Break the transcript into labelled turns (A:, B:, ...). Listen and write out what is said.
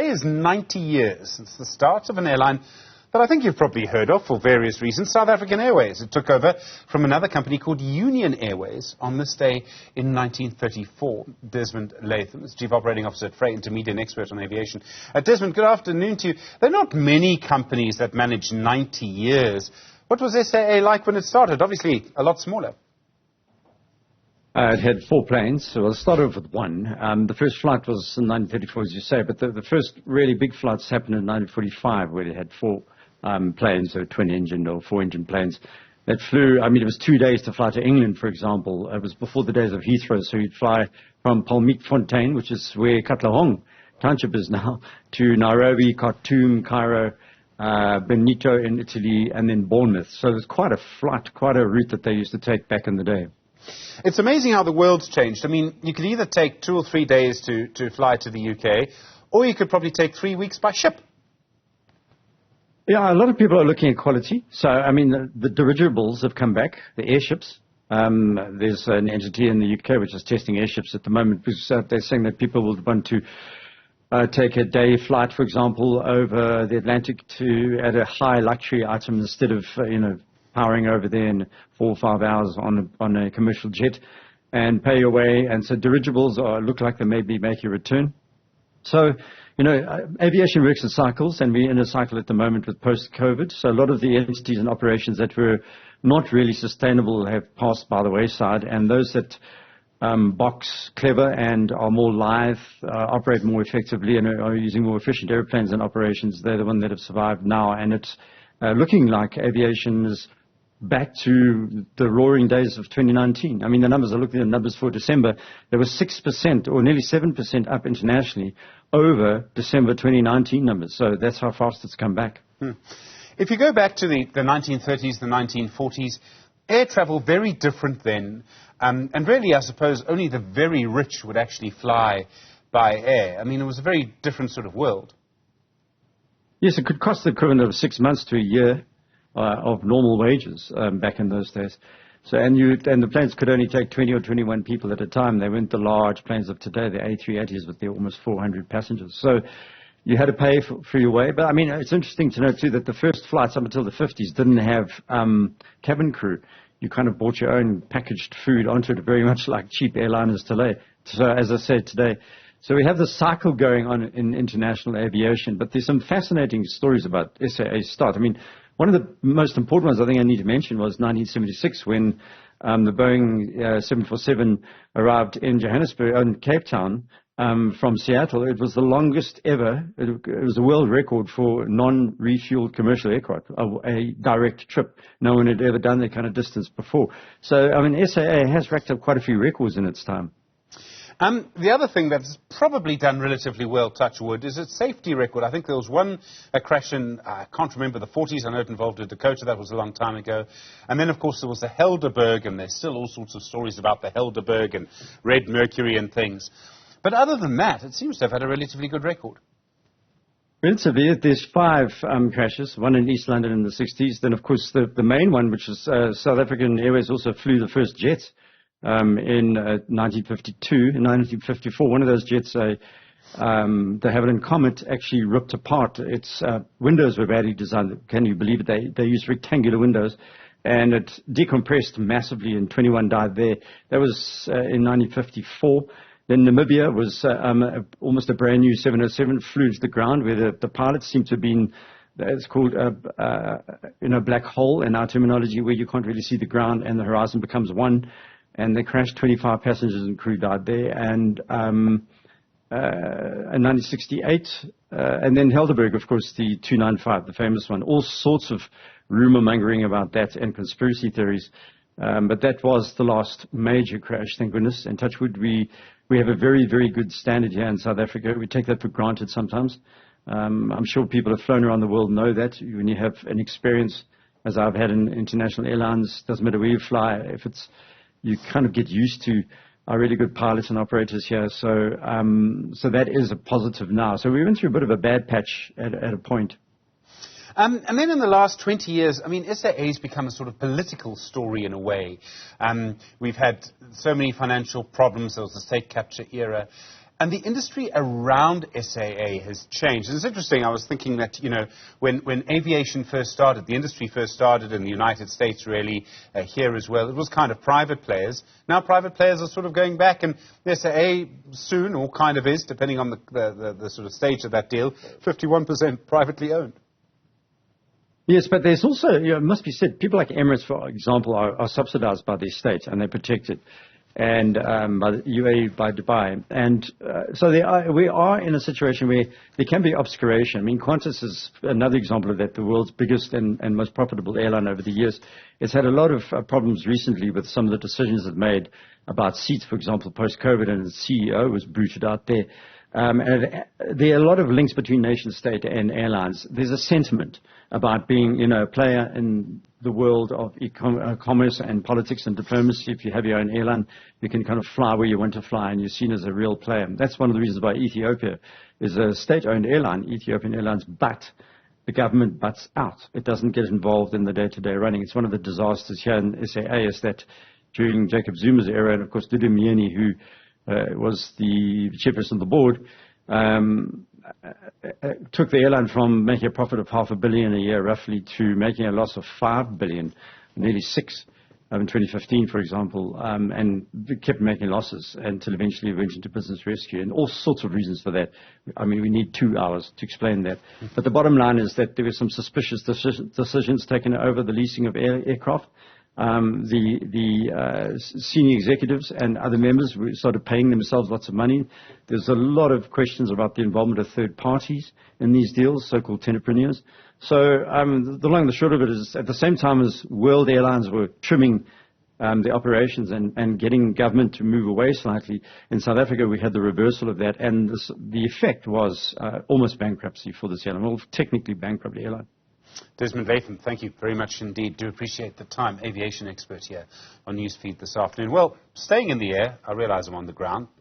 A: Today is 90 years since the start of an airline that I think you've probably heard of for various reasons, South African Airways. It took over from another company called Union Airways on this day in 1934. Desmond Latham is Chief Operating Officer at Freight Intermedia and expert on aviation. Desmond, good afternoon to you. There are not many companies that manage 90 years. What was SAA like when it started? Obviously, a lot smaller.
B: It had 4 planes, so I'll start off with one. The first flight was in 1934, as you say, but the first really big flights happened in 1945, where they had 4 planes, so 20-engine or 4-engine planes that flew. I mean, it was 2 days to fly to England, for example. It was before the days of Heathrow, so you'd fly from Palmeekfontein, which is where Katlehong Township is now, to Nairobi, Khartoum, Cairo, Benito in Italy, and then Bournemouth. So it was quite a flight, quite a route that they used to take back in the day.
A: It's amazing how the world's changed. I mean, you could either take 2 or 3 days to fly to the UK, or you could probably take 3 weeks by ship.
B: Yeah, a lot of people are looking at quality. So, I mean, the dirigibles have come back, the airships. There's an entity in the UK which is testing airships at the moment, because they're saying that people will want to take a day flight, for example, over the Atlantic at a high luxury item instead of, powering over there in 4 or 5 hours on a commercial jet and pay your way. And so dirigibles look like they maybe make a return. So, aviation works in cycles, and we're in a cycle at the moment with post-COVID. So a lot of the entities and operations that were not really sustainable have passed by the wayside, and those that box clever and are more lithe, operate more effectively and are using more efficient airplanes and operations, they're the ones that have survived now. And it's looking like aviation is back to the roaring days of 2019. I mean, the numbers, I looked at the numbers for December, there was 6% or nearly 7% up internationally over December 2019 numbers. So that's how fast it's come back.
A: If you go back to the 1930s, the 1940s, air travel very different then. And really, I suppose, only the very rich would actually fly by air. I mean, it was a very different sort of world.
B: Yes, it could cost the equivalent of 6 months to a year of normal wages back in those days. So, and the planes could only take 20 or 21 people at a time. They weren't the large planes of today, the A380s with their almost 400 passengers. So you had to pay for your way. But I mean, it's interesting to note too that the first flights up until the 50s didn't have cabin crew. You kind of bought your own packaged food onto it, very much like cheap airliners today. So as I said today, so we have this cycle going on in international aviation, but there's some fascinating stories about SAA's start. I mean, one of the most important ones I think I need to mention was 1976 when the Boeing 747 arrived in Johannesburg, in Cape Town, from Seattle. It was the longest ever, it was a world record for non-refueled commercial aircraft, a direct trip. No one had ever done that kind of distance before. So, I mean, SAA has racked up quite a few records in its time.
A: The other thing that's probably done relatively well, touch wood, is its safety record. I think there was one crash in, I can't remember, the 40s. I know it involved a Dakota. That was a long time ago. And then, of course, there was the Helderberg, and there's still all sorts of stories about the Helderberg and Red Mercury and things. But other than that, it seems to have had a relatively good record.
B: Relatively, there's 5 crashes, one in East London in the 60s. Then, of course, the main one, which was South African Airways, also flew the first jet. In 1952, in 1954, one of those jets, the Havilland Comet, actually ripped apart. Its windows were badly designed. Can you believe it? They used rectangular windows, and it decompressed massively, and 21 died there. That was in 1954. Then Namibia was almost a brand new 707, flew to the ground, where the pilots seemed to have been. It's called a black hole in our terminology, where you can't really see the ground and the horizon becomes one. And they crashed, 25 passengers and crew died there. And in 1968, and then Helderberg, of course, the 295, the famous one. All sorts of rumor mongering about that and conspiracy theories. But that was the last major crash, thank goodness. And touch wood, we have a very, very good standard here in South Africa. We take that for granted sometimes. I'm sure people have flown around the world know that. When you have an experience, as I've had in international airlines, doesn't matter where you fly, you kind of get used to our really good pilots and operators here. So that is a positive now. So we went through a bit of a bad patch at a point.
A: And then in the last 20 years, I mean, SAA has become a sort of political story in a way. We've had so many financial problems. There was the state capture era. And the industry around SAA has changed. And it's interesting, I was thinking that, you know, when aviation first started, the industry first started in the United States, really, here as well, it was kind of private players. Now private players are sort of going back, and the SAA soon, or kind of is, depending on the sort of stage of that deal, 51% privately owned.
B: Yes, but there's also, you know, it must be said, people like Emirates, for example, are subsidized by the state and they're protected, and by the UAE, by Dubai. And so we are in a situation where there can be obscuration. I mean, Qantas is another example of that, the world's biggest and most profitable airline over the years. It's had a lot of problems recently with some of the decisions it made about seats, for example, post-COVID, and the CEO was booted out there. And there are a lot of links between nation state and airlines. There's a sentiment about being, you know, a player in the world of commerce and politics and diplomacy. If you have your own airline, you can kind of fly where you want to fly, and you're seen as a real player. That's one of the reasons why Ethiopia is a state-owned airline, Ethiopian Airlines, but the government butts out. It doesn't get involved in the day-to-day running. It's one of the disasters here in SAA is that during Jacob Zuma's era, and of course Dudu Myeni, who was the chairperson of the board, took the airline from making a profit of $500 million a year roughly to making a loss of $5 billion, nearly $6 billion in 2015, for example, and kept making losses until eventually went into business rescue, and all sorts of reasons for that. I mean, we need 2 hours to explain that. But the bottom line is that there were some suspicious decisions taken over the leasing of aircraft. The senior executives and other members started paying themselves lots of money. There's a lot of questions about the involvement of third parties in these deals, so-called entrepreneurs. So the long and the short of it is, at the same time as world airlines were trimming the operations and getting government to move away slightly, in South Africa we had the reversal of that, and the effect was almost bankruptcy for this airline, well, technically bankrupt airline.
A: Desmond Latham, thank you very much indeed. Do appreciate the time. Aviation expert here on Newsfeed this afternoon. Well, staying in the air, I realize I'm on the ground.